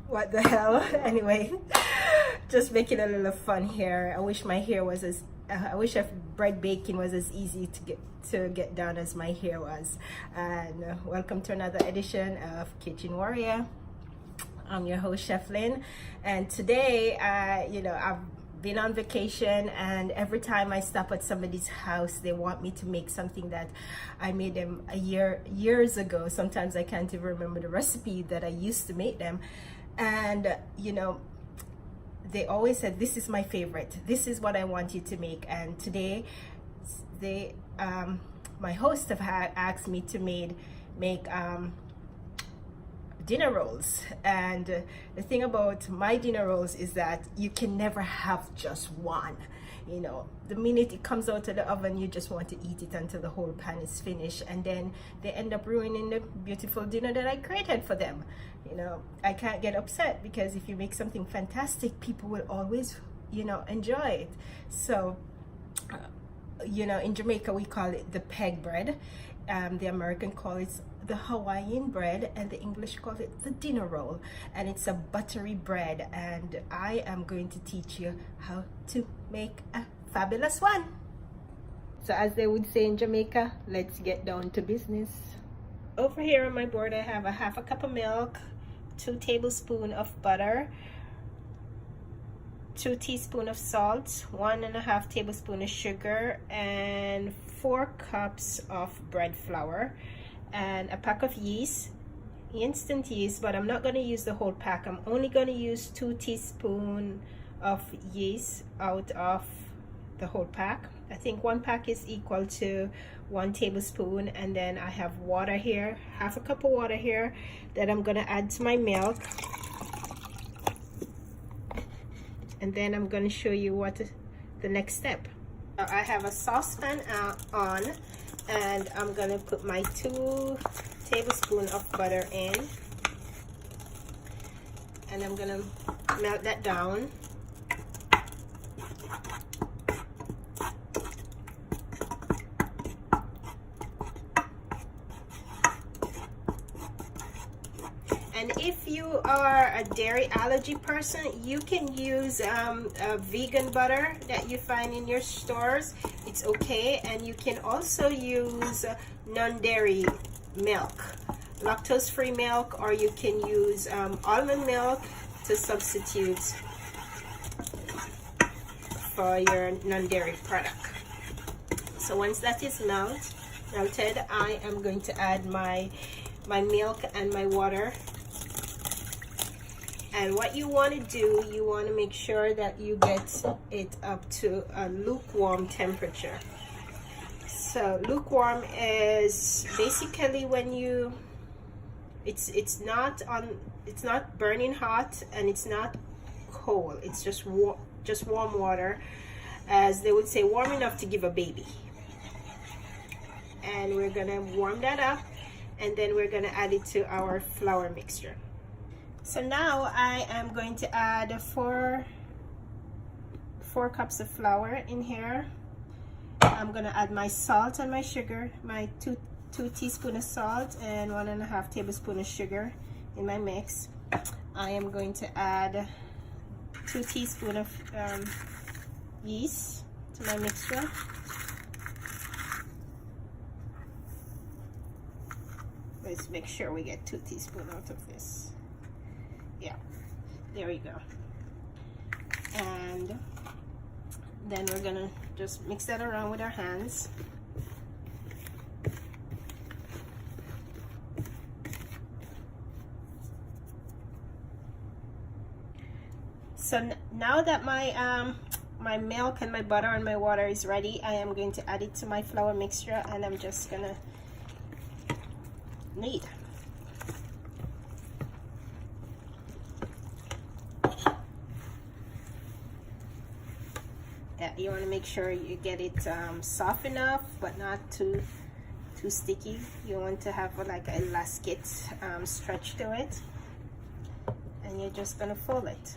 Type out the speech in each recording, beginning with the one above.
What the hell? Anyway, just making a little fun here. I wish my hair was as I wish if bread baking was as easy to get done as my hair was. And welcome to another edition of Kitchen Warrior. I'm your host, Chef Lynn, and today I've been on vacation, and every time I stop at somebody's house, they want me to make something that I made them years ago. Sometimes I can't even remember the recipe that I used to make them. And they always said, this is my favorite, this is what I want you to make. And today my host have asked me to make dinner rolls. And the thing about my dinner rolls is that you can never have just one. The minute it comes out of the oven, you just want to eat it until the whole pan is finished, and then they end up ruining the beautiful dinner that I created for them. I can't get upset, because if you make something fantastic, people will always enjoy it. So in Jamaica we call it the peg bread, the American call it the Hawaiian bread, and the English call it the dinner roll. And it's a buttery bread, and I am going to teach you how to make a fabulous one. So as they would say in Jamaica, let's get down to business. Over here on my board I have a half a cup of milk, 2 tablespoons of butter, 2 teaspoons of salt, 1.5 tablespoons of sugar, and 4 cups of bread flour, and a pack of yeast, instant yeast, but I'm not going to use the whole pack. I'm only going to use 2 teaspoons of yeast out of the whole pack. I think 1 pack is equal to 1 tablespoon. And then I have water here, half a cup of water here, that I'm going to add to my milk. And then I'm going to show you what the next step. I have a saucepan on, and I'm going to put my 2 tablespoons of butter in, and I'm going to melt that down. And if you are a dairy allergy person, you can use a vegan butter that you find in your stores. It's okay. And you can also use non-dairy milk, lactose-free milk, or you can use almond milk to substitute for your non-dairy product. So once that is melted, I am going to add my milk and my water. And what you want to do, you want to make sure that you get it up to a lukewarm temperature. So lukewarm is basically when it's not burning hot, and it's not cold. It's just warm water, as they would say, warm enough to give a baby. And we're gonna warm that up, and then we're gonna add it to our flour mixture. So now I am going to add 4 cups of flour in here. I'm going to add my salt and my sugar, my 2 teaspoons of salt and 1.5 tablespoons of sugar in my mix. I am going to add 2 teaspoons of yeast to my mixture. Let's make sure we get 2 teaspoons out of this. Yeah, there we go. And then we're gonna just mix that around with our hands. So now that my my milk and my butter and my water is ready, I am going to add it to my flour mixture, and I'm just gonna knead. You want to make sure you get it soft enough, but not too sticky. You want to have like an elastic stretch to it, and you're just gonna fold it.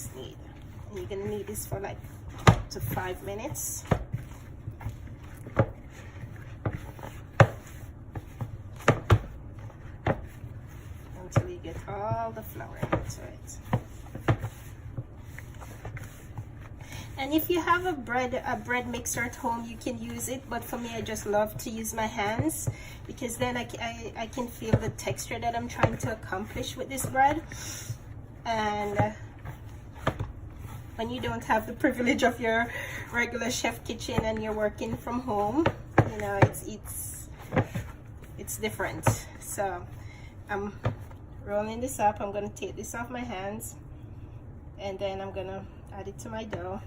just knead. And you're gonna knead this for like up to 5 minutes. Until you get all the flour into it. And if you have a bread mixer at home, you can use it, but for me, I just love to use my hands, because then I can feel the texture that I'm trying to accomplish with this bread. And when you don't have the privilege of your regular chef kitchen and you're working from home, you know, it's different. So I'm rolling this up. I'm going to take this off my hands, and then I'm going to add it to my dough.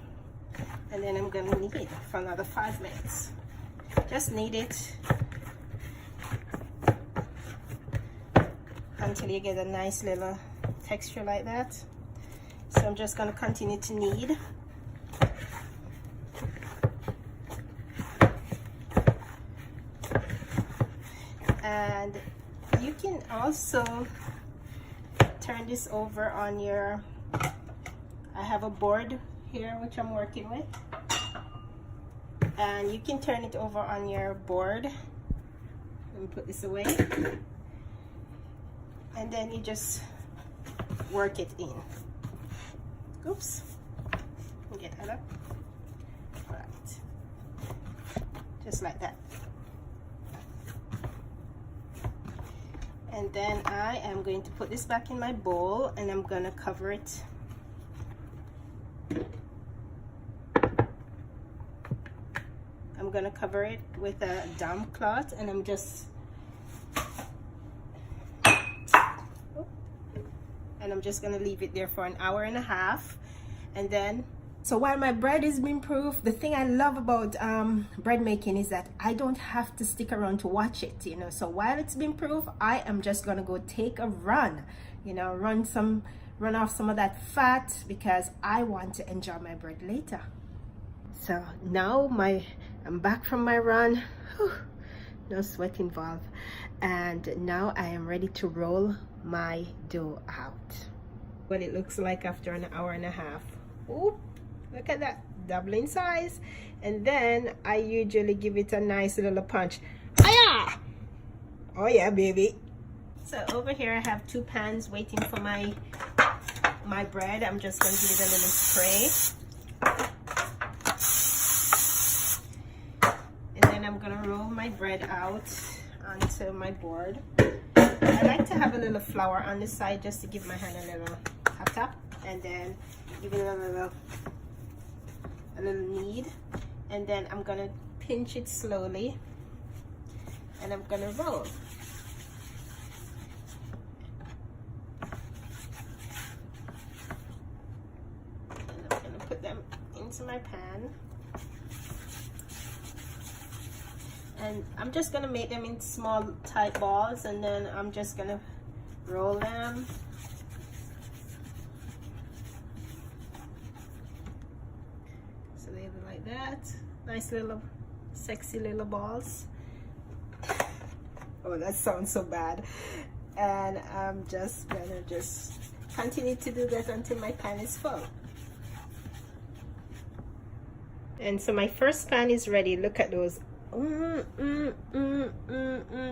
And then I'm going to knead it for another 5 minutes. Just knead it until you get a nice little texture like that. So I'm just going to continue to knead. And you can also turn this over on your, I have a board here which I'm working with, and you can turn it over on your board. Let me put this away, and then you just work it in. Oops, get that up. All right, just like that. And then I am going to put this back in my bowl, and I'm going to cover it. I'm going to cover it with a damp cloth, and I'm just going to leave it there for an hour and a half. And then, so while my bread is being proof, the thing I love about bread making is that I don't have to stick around to watch it, you know. So while it's being proof, I am just going to go take a run, you know, run off some of that fat, because I want to enjoy my bread later. So now I'm back from my run. Whew, no sweat involved, and now I am ready to roll my dough out. What it looks like after an hour and a half. Oop, look at that, doubling size. And then I usually give it a nice little punch. Hiya! Oh yeah, baby. So over here I have 2 pans waiting for my bread. I'm just going to give it a little spray. And then I'm going to roll my bread out onto my board. I like to have a little flour on the side just to give my hand a little tap, and then give it a little knead. And then I'm going to pinch it slowly, and I'm going to roll. And I'm going to put them into my pan. And I'm just going to make them in small tight balls, and then I'm just going to roll them. So they look like that. Nice little sexy little balls. Oh, that sounds so bad. And I'm just going to continue to do that until my pan is full. And so my first pan is ready. Look at those.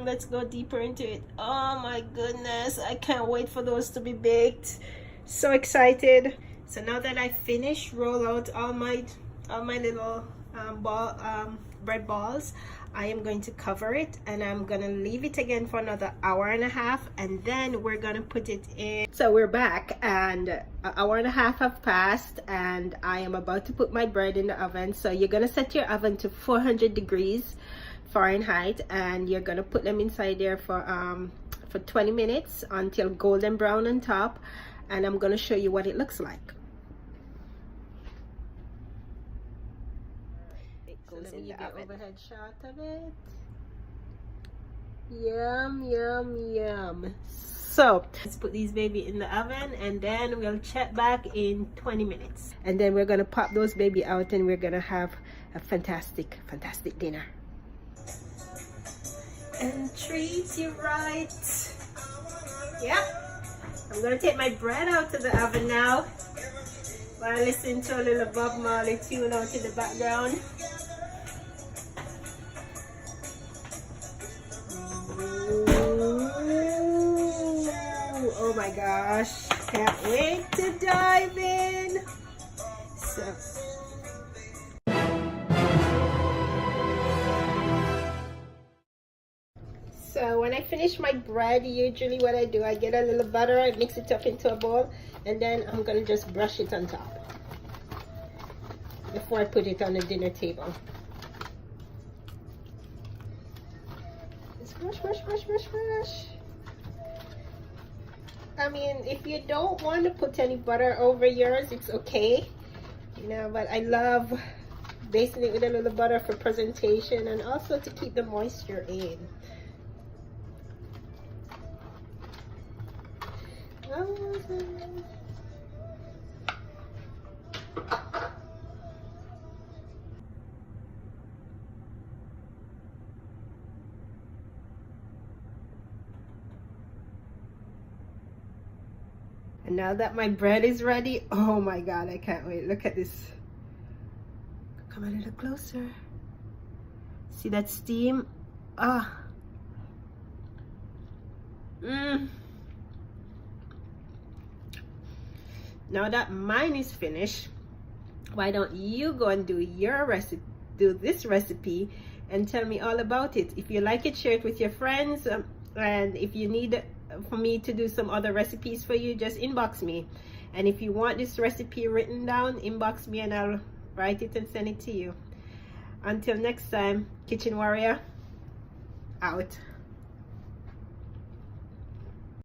Let's go deeper into it. Oh my goodness, I can't wait for those to be baked. So excited. So now that I finished roll out all my little bread balls, I am going to cover it, and I'm gonna leave it again for another hour and a half, and then we're gonna put it in. So we're back, and an hour and a half have passed, and I am about to put my bread in the oven. So you're gonna set your oven to 400 degrees Fahrenheit, and you're gonna put them inside there for 20 minutes until golden brown on top, and I'm gonna show you what it looks like. Let me get overhead shot of it. Yum, yum, yum. So let's put these baby in the oven, and then we'll check back in 20 minutes. And then we're gonna pop those baby out, and we're gonna have a fantastic dinner. And treat you right. Yeah. I'm gonna take my bread out of the oven now. While I listen to a little Bob Marley tune out in the background. Ooh, oh my gosh, can't wait to dive in. So when I finish my bread, usually what I do, I get a little butter, I mix it up into a bowl, and then I'm gonna just brush it on top before I put it on the dinner table. Just brush, brush, brush, brush, brush. I mean, if you don't want to put any butter over yours, it's okay, you know, but I love basting it with a little butter for presentation and also to keep the moisture in. And now that my bread is ready, oh my god, I can't wait. Look at this. Come a little closer. See that steam? Ah. Now that mine is finished, why don't you go and do your recipe, do this recipe, and tell me all about it. If you like it, share it with your friends, and if you need for me to do some other recipes for you, just inbox me. And if you want this recipe written down, inbox me and I'll write it and send it to you. Until next time, Kitchen Warrior out.